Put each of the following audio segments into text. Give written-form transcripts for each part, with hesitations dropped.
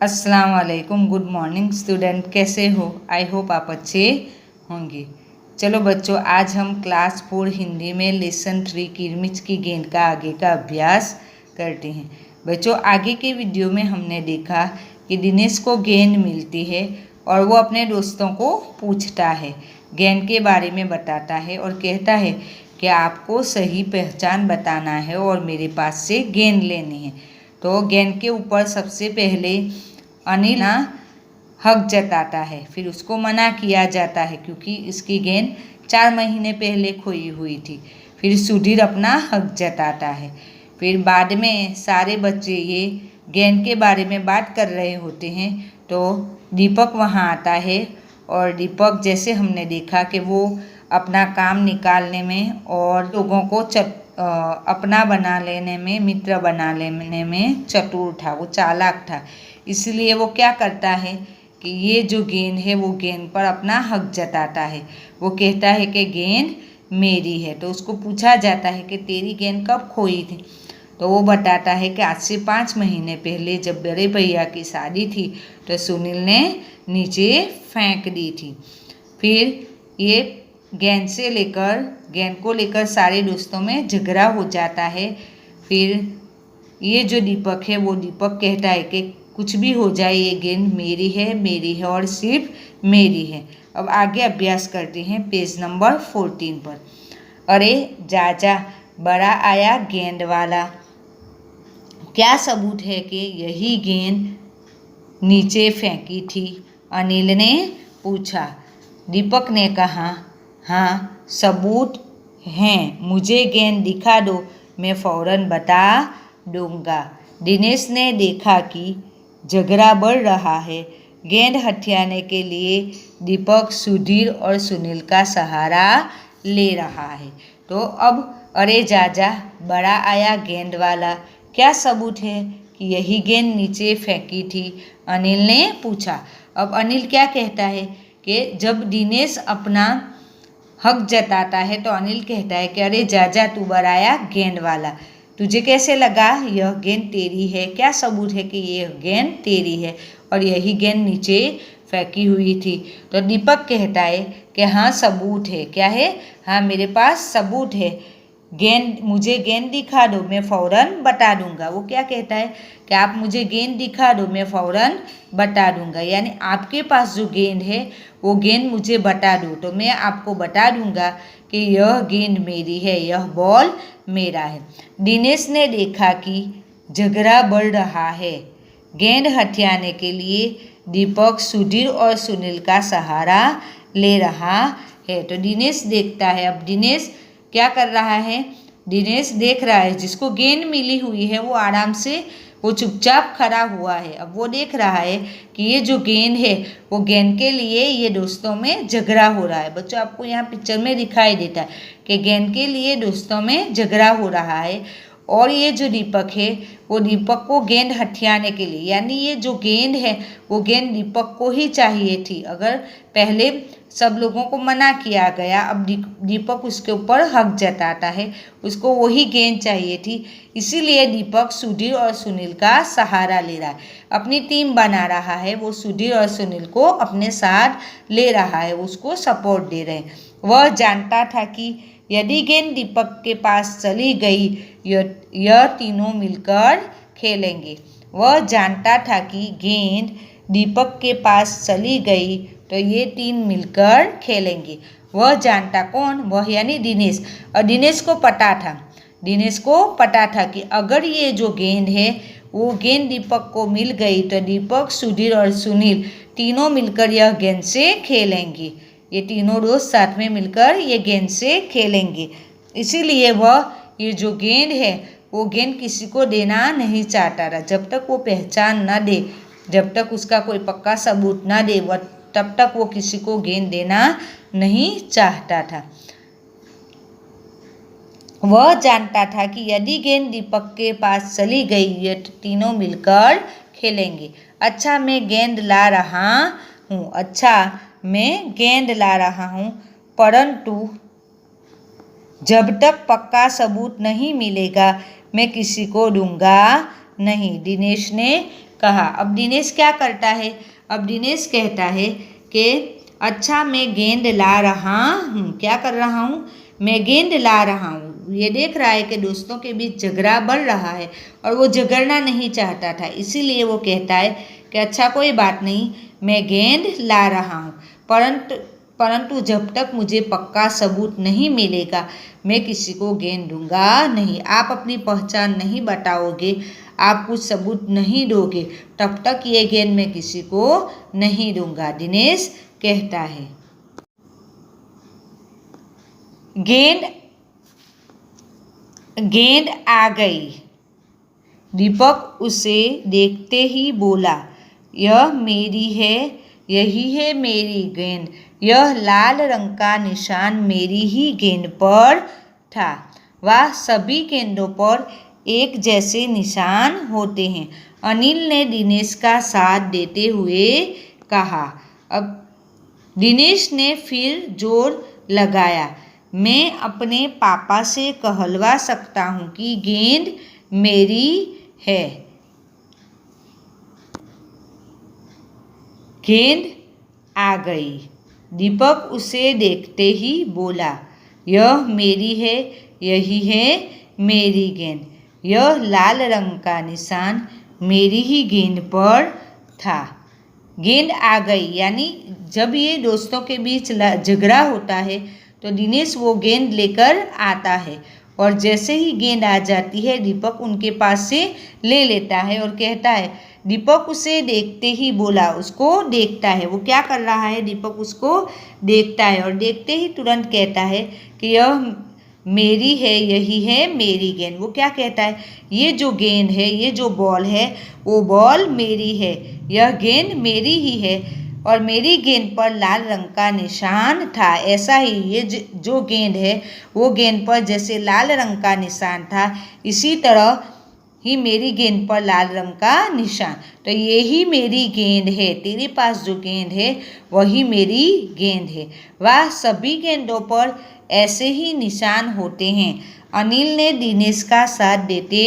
अस्सलाम वालेकुम, good morning student. कैसे हो? आई होप आप अच्छे होंगे। चलो बच्चों, आज हम क्लास 4 हिंदी में लेसन 3 किरमिच की गेंद का आगे का अभ्यास करते हैं। बच्चों, आगे के वीडियो में हमने देखा कि दिनेश को गेंद मिलती है और वो अपने दोस्तों को पूछता है, गेंद के बारे में बताता है और कहता है कि आपको सही पहचान बताना है और मेरे पास से गेंद लेनी है। तो गेंद के ऊपर सबसे पहले अनिल हक जताता है, फिर उसको मना किया जाता है क्योंकि इसकी गेंद 4 महीने पहले खोई हुई थी। फिर सुधीर अपना हक जताता है। फिर बाद में सारे बच्चे ये गेंद के बारे में बात कर रहे होते हैं तो दीपक वहाँ आता है और दीपक, जैसे हमने देखा कि वो अपना काम निकालने में और लोगों को अपना बना लेने में, मित्र बना लेने में चतुर था, वो चालाक था। इसलिए वो क्या करता है कि ये जो गेंद है वो गेंद पर अपना हक जताता है। वो कहता है कि गेंद मेरी है। तो उसको पूछा जाता है कि तेरी गेंद कब खोई थी? तो वो बताता है कि आज से 5 महीने पहले जब बड़े भैया की शादी थी तो सुनील ने नीचे फेंक दी थी। फिर ये गेंद को लेकर सारे दोस्तों में झगड़ा हो जाता है। फिर ये जो दीपक है वो दीपक कहता है कि कुछ भी हो जाए ये गेंद मेरी है और सिर्फ मेरी है। अब आगे अभ्यास करते हैं पेज नंबर 14 पर। अरे जाजा, बड़ा आया गेंद वाला, क्या सबूत है कि यही गेंद नीचे फेंकी थी? अनिल ने पूछा। दीपक ने कहा, हाँ सबूत हैं, मुझे गेंद दिखा दो, मैं फौरन बता दूंगा। दिनेश ने देखा कि झगड़ा बढ़ रहा है। गेंद हथियाने के लिए दीपक सुधीर और सुनील का सहारा ले रहा है। तो अब अरे जाजा, बड़ा आया गेंद वाला, क्या सबूत है कि यही गेंद नीचे फेंकी थी? अनिल ने पूछा। अब अनिल क्या कहता है कि जब दिनेश अपना हक जताता है तो अनिल कहता है कि अरे जाजा, तू बड़ा आया गेंद वाला, तुझे कैसे लगा यह गेंद तेरी है? क्या सबूत है कि यह गेंद तेरी है और यही गेंद नीचे फेंकी हुई थी? तो दीपक कहता है कि हाँ सबूत है। क्या है? हाँ मेरे पास सबूत है। मुझे गेंद दिखा दो, मैं फ़ौरन बता दूंगा। वो क्या कहता है कि आप मुझे गेंद दिखा दो, मैं फ़ौरन बता दूंगा। यानी आपके पास जो गेंद है वो गेंद मुझे बता दो तो मैं आपको बता दूंगा कि यह गेंद मेरी है, यह बॉल मेरा है। दिनेश ने देखा कि झगड़ा बढ़ रहा है। गेंद हथियाने के लिए दीपक सुधीर और सुनील का सहारा ले रहा है। तो दिनेश देखता है। अब दिनेश क्या कर रहा है? दिनेश देख रहा है, जिसको गेंद मिली हुई है वो आराम से, वो चुपचाप खड़ा हुआ है। अब वो देख रहा है कि ये जो गेंद है वो गेंद के लिए ये दोस्तों में झगड़ा हो रहा है। बच्चों, आपको यहाँ पिक्चर में दिखाई देता है कि गेंद के लिए दोस्तों में झगड़ा हो रहा है और ये जो दीपक है वो दीपक को गेंद हथियाने के लिए, यानी ये जो गेंद है वो गेंद दीपक को ही चाहिए थी। अगर पहले सब लोगों को मना किया गया, अब दीपक उसके ऊपर हक जताता है, उसको वही गेंद चाहिए थी। इसीलिए दीपक सुधीर और सुनील का सहारा ले रहा है, अपनी टीम बना रहा है। वो सुधीर और सुनील को अपने साथ ले रहा है, उसको सपोर्ट दे रहे हैं। वह जानता था कि यदि गेंद दीपक के पास चली गई यह तीनों मिलकर खेलेंगे। वह जानता था कि गेंद दीपक के पास चली गई तो ये 3 मिलकर खेलेंगे। वह जानता कौन? वह यानी दिनेश। और दिनेश को पता था कि अगर ये जो गेंद है वो गेंद दीपक को मिल गई तो दीपक, सुधीर और सुनील तीनों मिलकर यह गेंद से खेलेंगे। ये तीनों दोस्त साथ में मिलकर ये गेंद से खेलेंगे। इसीलिए वह ये जो गेंद है वो गेंद किसी को देना नहीं चाहता था। जब तक वो पहचान न दे, जब तक उसका कोई पक्का सबूत न दे, वह तब तक वो किसी को गेंद देना नहीं चाहता था। वह जानता था कि यदि गेंद दीपक के पास चली गई ये तीनों मिलकर खेलेंगे। अच्छा मैं गेंद ला रहा हूँ, परंतु जब तक पक्का सबूत नहीं मिलेगा मैं किसी को दूंगा नहीं, दिनेश ने कहा। अब दिनेश क्या करता है, अब दिनेश कहता है कि अच्छा मैं गेंद ला रहा हूँ। क्या कर रहा हूँ, मैं गेंद ला रहा हूँ। ये देख रहा है कि दोस्तों के बीच झगड़ा बढ़ रहा है और वो झगड़ना नहीं चाहता था, इसीलिए वो कहता है कि अच्छा कोई बात नहीं, मैं गेंद ला रहा हूँ, परंतु जब तक मुझे पक्का सबूत नहीं मिलेगा मैं किसी को गेंद दूंगा नहीं। आप अपनी पहचान नहीं बताओगे, आप कुछ सबूत नहीं दोगे, तब तक ये गेंद मैं किसी को नहीं दूंगा, दिनेश कहता है। गेंद आ गई। दीपक उसे देखते ही बोला, यह मेरी है, यही है मेरी गेंद। यह लाल रंग का निशान मेरी ही गेंद पर था। वह सभी गेंदों पर एक जैसे निशान होते हैं, अनिल ने दिनेश का साथ देते हुए कहा। अब दिनेश ने फिर जोर लगाया, मैं अपने पापा से कहलवा सकता हूँ कि गेंद मेरी है। गेंद आ गई। दीपक उसे देखते ही बोला, यह मेरी है, यही है मेरी गेंद। यह लाल रंग का निशान मेरी ही गेंद पर था। गेंद आ गई यानी जब ये दोस्तों के बीच झगड़ा होता है तो दिनेश वो गेंद लेकर आता है और जैसे ही गेंद आ जाती है दीपक उनके पास से ले लेता है और कहता है। दीपक उसे देखते ही बोला, उसको देखता है, वो क्या कर रहा है, दीपक उसको देखता है और देखते ही तुरंत कहता है कि यह मेरी है, यही है मेरी गेंद। वो क्या कहता है, ये जो गेंद है, ये जो बॉल है, वो बॉल मेरी है, यह गेंद मेरी ही है और मेरी गेंद पर लाल रंग का निशान था। ऐसा ही ये जो गेंद है वो गेंद पर जैसे लाल रंग का निशान था, इसी तरह ही मेरी गेंद पर लाल रंग का निशान। तो ये ही मेरी गेंद है, तेरे पास जो गेंद है वही मेरी गेंद है। वह सभी गेंदों पर ऐसे ही निशान होते हैं, अनिल ने दिनेश का साथ देते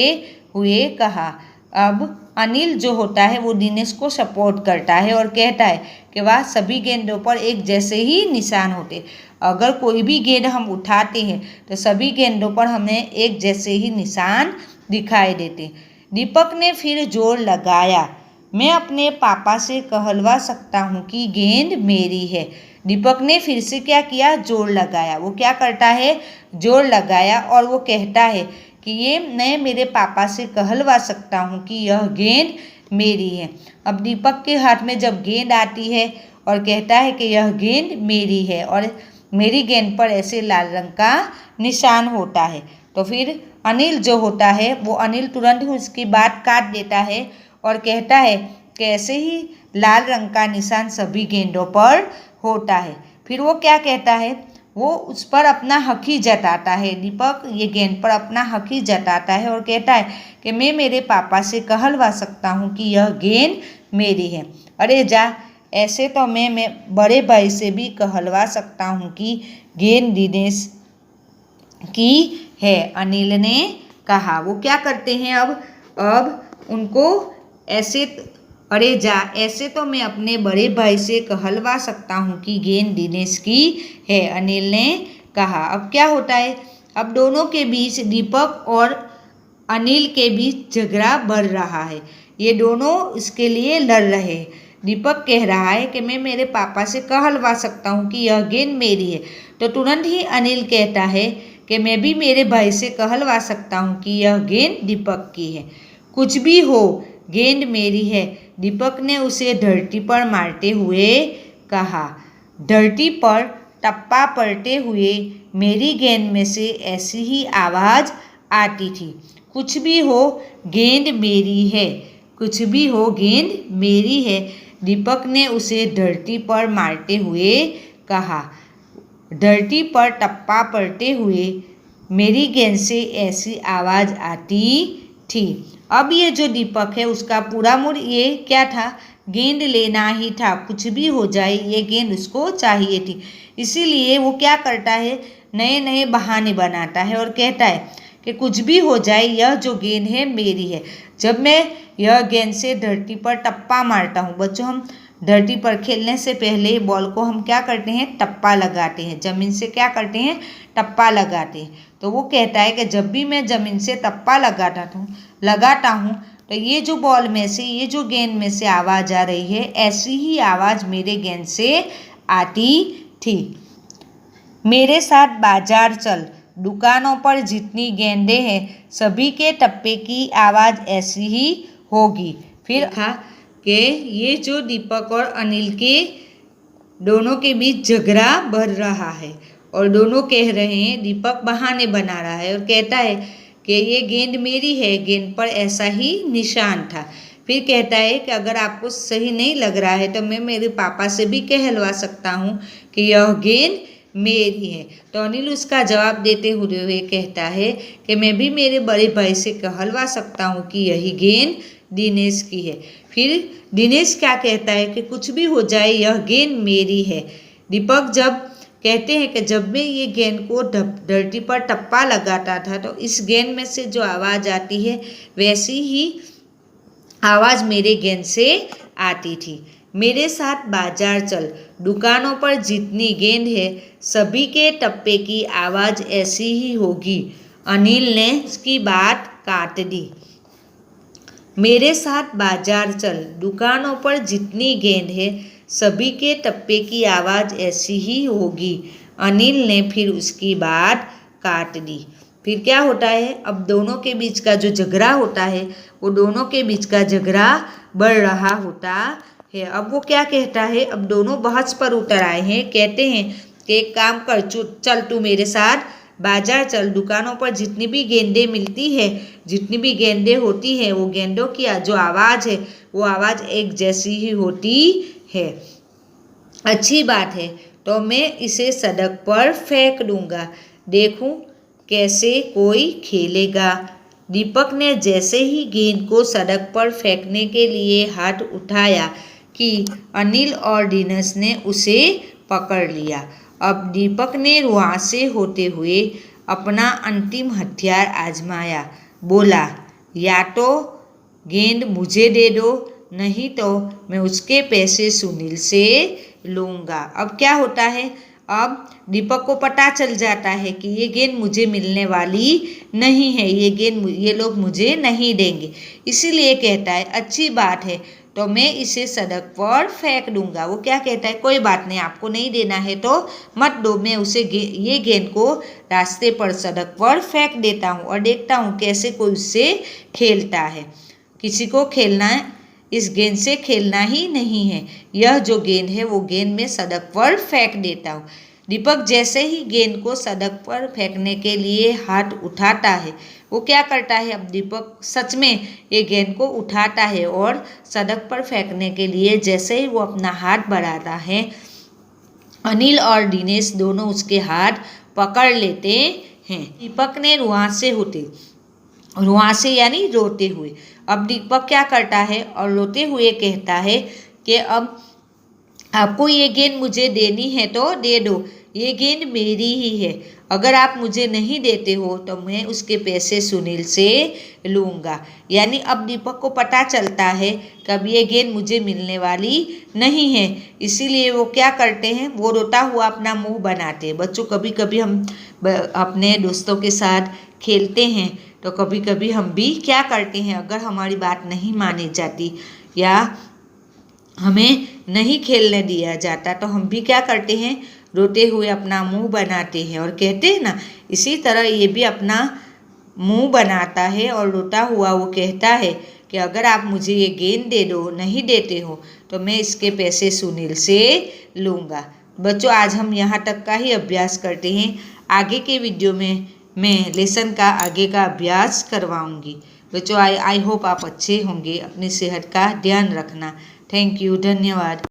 हुए कहा। अब अनिल जो होता है वो दिनेश को सपोर्ट करता है और कहता है कि वह सभी गेंदों पर एक जैसे ही निशान होते। अगर कोई भी गेंद हम उठाते हैं तो सभी गेंदों पर हमें एक जैसे ही निशान दिखाई देते। दीपक ने फिर जोर लगाया, मैं अपने पापा से कहलवा सकता हूँ कि गेंद मेरी है। दीपक ने फिर से क्या किया, जोर लगाया। वो क्या करता है, जोर लगाया और वो कहता है कि ये मैं मेरे पापा से कहलवा सकता हूँ कि यह गेंद मेरी है। अब दीपक के हाथ में जब गेंद आती है और कहता है कि यह गेंद मेरी है और मेरी गेंद पर ऐसे लाल रंग का निशान होता है, तो फिर अनिल जो होता है वो अनिल तुरंत ही उसकी बात काट देता है और कहता है कि ऐसे ही लाल रंग का निशान सभी गेंदों पर होता है। फिर वो क्या कहता है, वो उस पर अपना हक ही जताता है। दीपक ये गेंद पर अपना हक ही जताता है और कहता है कि मैं मेरे पापा से कहलवा सकता हूँ कि यह गेंद मेरी है। अरे जा, ऐसे तो मैं बड़े भाई से भी कहलवा सकता हूँ कि गेंद दिनेश की है, अनिल ने कहा। वो क्या करते हैं, अब उनको ऐसे, अरे जा, ऐसे तो मैं अपने बड़े भाई से कहलवा सकता हूँ कि गेंद दिनेश की है, अनिल ने कहा। अब क्या होता है, अब दोनों के बीच, दीपक और अनिल के बीच झगड़ा बढ़ रहा है। ये दोनों इसके लिए लड़ रहे हैं। दीपक कह रहा है कि मैं मेरे पापा से कहलवा सकता हूँ कि यह गेंद मेरी है, तो तुरंत ही अनिल कहता है कि मैं भी मेरे भाई से कहलवा सकता हूँ कि यह गेंद दीपक की है। कुछ भी हो, गेंद मेरी है, दीपक ने उसे धरती पर मारते हुए कहा। धरती पर टप्पा पड़ते हुए मेरी गेंद में से ऐसी ही आवाज़ आती थी, कुछ भी हो गेंद मेरी है, कुछ भी हो गेंद मेरी है, दीपक ने उसे धरती पर मारते हुए कहा। धरती पर टप्पा पड़ते हुए मेरी गेंद से ऐसी आवाज़ आती थी। अब ये जो दीपक है उसका पूरा मूड ये क्या था, गेंद लेना ही था, कुछ भी हो जाए ये गेंद उसको चाहिए थी। इसीलिए वो क्या करता है, नए नए बहाने बनाता है और कहता है कि कुछ भी हो जाए यह जो गेंद है मेरी है। जब मैं यह गेंद से धरती पर टप्पा मारता हूँ। बच्चों, हम धरती पर खेलने से पहले बॉल को हम क्या करते हैं, टप्पा लगाते हैं। ज़मीन से क्या करते हैं, टप्पा लगाते हैं। तो वो कहता है कि जब भी मैं ज़मीन से टप्पा लगाता हूँ तो ये जो बॉल में से, ये जो गेंद में से आवाज़ आ रही है, ऐसी ही आवाज़ मेरे गेंद से आती थी। मेरे साथ बाजार चल, दुकानों पर जितनी गेंदें हैं सभी के टप्पे की आवाज़ ऐसी ही होगी। फिर कहा कि ये जो दीपक और अनिल के दोनों के बीच झगड़ा बढ़ रहा है और दोनों कह रहे हैं, दीपक बहाने बना रहा है और कहता है कि ये गेंद मेरी है, गेंद पर ऐसा ही निशान था। फिर कहता है कि अगर आपको सही नहीं लग रहा है तो मैं मेरे पापा से भी कहलवा सकता हूँ कि यह गेंद मेरी है। तो अनिल उसका जवाब देते हुए कहता है कि मैं भी मेरे बड़े भाई से कहलवा सकता हूँ कि यही गेंद दिनेश की है। फिर दिनेश क्या कहता है कि कुछ भी हो जाए यह गेंद मेरी है। दीपक जब कहते हैं कि जब मैं ये गेंद को धरती पर टप्पा लगाता था तो इस गेंद में से जो आवाज़ आती है वैसी ही आवाज़ मेरे गेंद से आती थी। मेरे साथ बाजार चल, दुकानों पर जितनी गेंद है सभी के टप्पे की आवाज़ ऐसी ही होगी। अनिल ने उसकी बात काट दी। मेरे साथ बाजार चल, दुकानों पर जितनी गेंद है सभी के टप्पे की आवाज़ ऐसी ही होगी। अनिल ने फिर उसकी बात काट दी। फिर क्या होता है, अब दोनों के बीच का जो झगड़ा होता है वो दोनों के बीच का झगड़ा बढ़ रहा होता है। अब वो क्या कहता है, अब दोनों बहस पर उतर आए हैं। कहते हैं कि एक काम कर, चल तू मेरे साथ बाजार चल, दुकानों पर जितनी भी गेंदें मिलती है, जितनी भी गेंदें होती हैं वो गेंदों की जो आवाज़ है वो आवाज़ एक जैसी ही होती है। अच्छी बात है, तो मैं इसे सड़क पर फेंक दूंगा, देखूं कैसे कोई खेलेगा। दीपक ने जैसे ही गेंद को सड़क पर फेंकने के लिए हाथ उठाया कि अनिल और दिनेश ने उसे पकड़ लिया। अब दीपक ने वहाँ से होते हुए अपना अंतिम हथियार आजमाया। बोला, या तो गेंद मुझे दे दो, नहीं तो मैं उसके पैसे सुनील से लूँगा। अब क्या होता है, अब दीपक को पता चल जाता है कि ये गेंद मुझे मिलने वाली नहीं है, ये लोग मुझे नहीं देंगे। इसीलिए कहता है अच्छी बात है तो मैं इसे सड़क पर फेंक दूंगा। वो क्या कहता है, कोई बात नहीं, आपको नहीं देना है तो मत दो, मैं उसे ये गेंद को रास्ते पर सड़क पर फेंक देता हूँ और देखता हूँ कैसे कोई उससे खेलता है। किसी को खेलना है, इस गेंद से खेलना ही नहीं है, यह जो गेंद है वो गेंद मैं सड़क पर फेंक देता हूँ। दीपक जैसे ही गेंद को सड़क पर फेंकने के लिए हाथ उठाता है, वो क्या करता है, अब दीपक सच में ये गेंद को उठाता है और सड़क पर फेंकने के लिए जैसे ही वो अपना हाथ बढ़ाता है, अनिल और दिनेश दोनों उसके हाथ पकड़ लेते हैं। दीपक ने रुआ से यानी रोते हुए, अब दीपक क्या करता है और रोते हुए कहता है कि अब आपको ये गेंद मुझे देनी है तो दे दो, ये गेंद मेरी ही है, अगर आप मुझे नहीं देते हो तो मैं उसके पैसे सुनील से लूँगा। यानी अब दीपक को पता चलता है कि अब ये गेंद मुझे मिलने वाली नहीं है, इसीलिए वो क्या करते हैं, वो रोता हुआ अपना मुंह बनाते हैं। बच्चों, कभी कभी हम अपने दोस्तों के साथ खेलते हैं तो कभी कभी हम भी क्या करते हैं, अगर हमारी बात नहीं मानी जाती या हमें नहीं खेलने दिया जाता तो हम भी क्या करते हैं, रोते हुए अपना मुंह बनाते हैं और कहते हैं ना, इसी तरह ये भी अपना मुंह बनाता है और रोता हुआ वो कहता है कि अगर आप मुझे ये गेंद दे दो, नहीं देते हो तो मैं इसके पैसे सुनील से लूँगा। बच्चों, आज हम यहाँ तक का ही अभ्यास करते हैं, आगे के वीडियो में मैं लेसन का आगे का अभ्यास करवाऊँगी। बच्चों, आई होप आप अच्छे होंगे, अपनी सेहत का ध्यान रखना। थैंक यू, धन्यवाद।